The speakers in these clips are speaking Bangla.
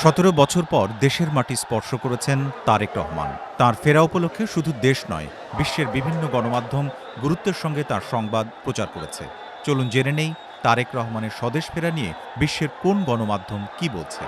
১৭ বছর পর দেশের মাটি স্পর্শ করেছেন তারেক রহমান। তাঁর ফেরা উপলক্ষে শুধু দেশ নয়, বিশ্বের বিভিন্ন গণমাধ্যম গুরুত্বের সঙ্গে তাঁর সংবাদ প্রচার করেছে। চলুন জেনে নেই তারেক রহমানের স্বদেশ ফেরা নিয়ে বিশ্বের কোন গণমাধ্যম কি বলছে।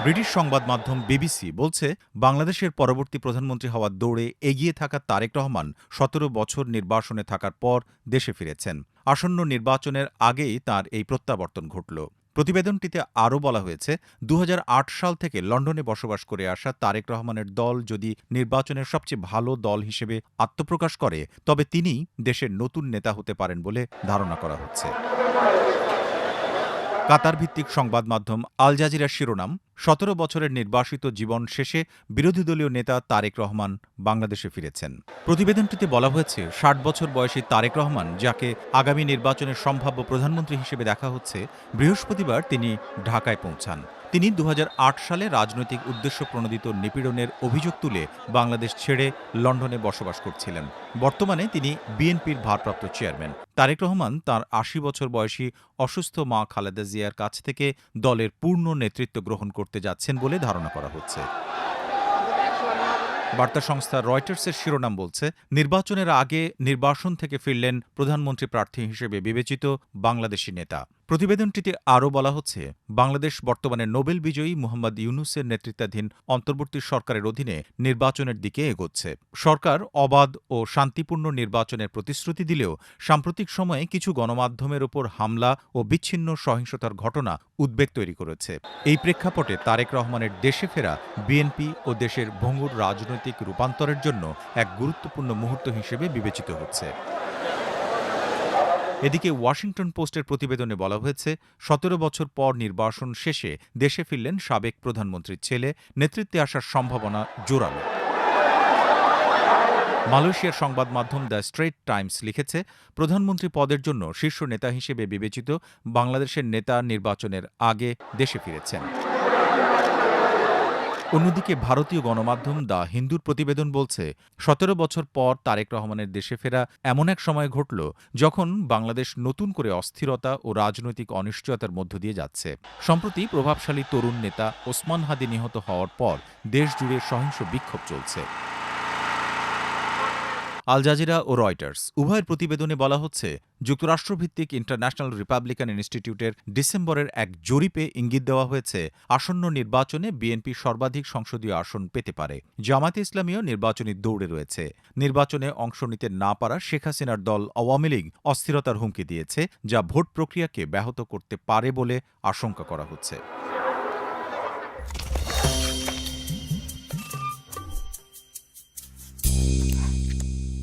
ব্রিটিশ সংবাদ মাধ্যম বিবিসি বলছে, বাংলাদেশের পরবর্তী প্রধানমন্ত্রী হওয়ার দৌড়ে এগিয়ে থাকা তারেক রহমান ১৭ বছর নির্বাসনে থাকার পর দেশে ফিরেছেন। আসন্ন নির্বাচনের আগেই তাঁর এই প্রত্যাবর্তন ঘটল। প্রতিবেদনটিতে আরও বলা হয়েছে, ২০০৮ সাল থেকে লন্ডনে বসবাস করে আসা তারেক রহমানের দল যদি নির্বাচনের সবচেয়ে ভালো দল হিসেবে আত্মপ্রকাশ করে, তবে তিনিই দেশের নতুন নেতা হতে পারেন বলে ধারণা করা হচ্ছে। কাতার ভিত্তিক সংবাদ মাধ্যম আল জাজিরার শিরোনাম, ১৭ বছরের নির্বাসিত জীবন শেষে বিরোধী দলীয় নেতা তারেক রহমান বাংলাদেশে ফিরেছেন। প্রতিবেদনটিতে বলা হয়েছে, ৬০ বছর বয়সী তারেক রহমান, যাকে আগামী নির্বাচনের সম্ভাব্য প্রধানমন্ত্রী হিসেবে দেখা হচ্ছে, বৃহস্পতিবার তিনি ঢাকায় পৌঁছান। তিনি ২০০৮ সালে রাজনৈতিক উদ্দেশ্য প্রণোদিত নিপীড়নের অভিযোগ তুলে বাংলাদেশ ছেড়ে লন্ডনে বসবাস করছিলেন। বর্তমানে তিনি বিএনপির ভারপ্রাপ্ত চেয়ারম্যান। তারেক রহমান তাঁর ৮০ বছর বয়সী অসুস্থ মা খালেদা জিয়ার কাছ থেকে দলের পূর্ণ নেতৃত্ব গ্রহণ করতে যাচ্ছেন বলে ধারণা করা হচ্ছে। বার্তা সংস্থা রয়টার্সের শিরোনাম বলছে, নির্বাচনের আগে নির্বাসন থেকে ফিরলেন প্রধানমন্ত্রী প্রার্থী হিসেবে বিবেচিত বাংলাদেশি নেতা। প্রতিবেদনটিতে আরও বলা হচ্ছে, বাংলাদেশ বর্তমানে নোবেল বিজয়ী মোহাম্মদ ইউনূসের নেতৃত্বাধীন অন্তর্বর্তী সরকারের অধীনে নির্বাচনের দিকে এগোচ্ছে। সরকার অবাধ ও শান্তিপূর্ণ নির্বাচনের প্রতিশ্রুতি দিলেও সাম্প্রতিক সময়ে কিছু গণমাধ্যমের ওপর হামলা ও বিচ্ছিন্ন সহিংসতার ঘটনা উদ্বেগ তৈরি করেছে। এই প্রেক্ষাপটে তারেক রহমানের দেশে ফেরা বিএনপি ও দেশের ভঙ্গুর রাজনৈতিক রূপান্তরের জন্য এক গুরুত্বপূর্ণ মুহূর্ত হিসেবে বিবেচিত হচ্ছে। এদিকে ওয়াশিংটন পোস্টের প্রতিবেদনে বলা হয়েছে, ১৭ বছর পর নির্বাসন শেষে দেশে ফিরলেন সাবেক প্রধানমন্ত্রীর ছেলে। নেতৃত্বে আসার সম্ভাবনা জোরালো। মালয়েশিয়ার সংবাদ মাধ্যম দ্য স্ট্রেইট টাইমস লিখেছে, প্রধানমন্ত্রী পদের জন্য শীর্ষ নেতা হিসেবে বিবেচিত বাংলাদেশের নেতা নির্বাচনের আগে দেশে ফিরেছেন। অন্যদিকে ভারতীয় গণমাধ্যম দ্য হিন্দুর প্রতিবেদন বলছে, ১৭ বছর পর তারেক রহমানের দেশে ফেরা এমন এক সময় ঘটল যখন বাংলাদেশ নতুন করে অস্থিরতা ও রাজনৈতিক অনিশ্চয়তার মধ্য দিয়ে যাচ্ছে। সম্প্রতি প্রভাবশালী তরুণ নেতা ওসমান হাদি নিহত হওয়ার পর দেশজুড়ে সহিংস বিক্ষোভ চলছে। আল জাজিরা ও রয়টার্স উভয়ের প্রতিবেদনে বলা হচ্ছে, যুক্তরাষ্ট্রভিত্তিক ইন্টারন্যাশনাল রিপাবলিকান ইনস্টিটিউটের ডিসেম্বরের এক জরিপে ইঙ্গিত দেওয়া হয়েছে, আসন্ন নির্বাচনে বিএনপি সর্বাধিক সংসদীয় আসন পেতে পারে। জামায়াতে ইসলামীও নির্বাচনী দৌড়ে রয়েছে। নির্বাচনে অংশ নিতে না পারা শেখ হাসিনার দল আওয়ামী লীগ অস্থিরতার হুমকি দিয়েছে, যা ভোট প্রক্রিয়াকে ব্যাহত করতে পারে বলে আশঙ্কা করা হচ্ছে।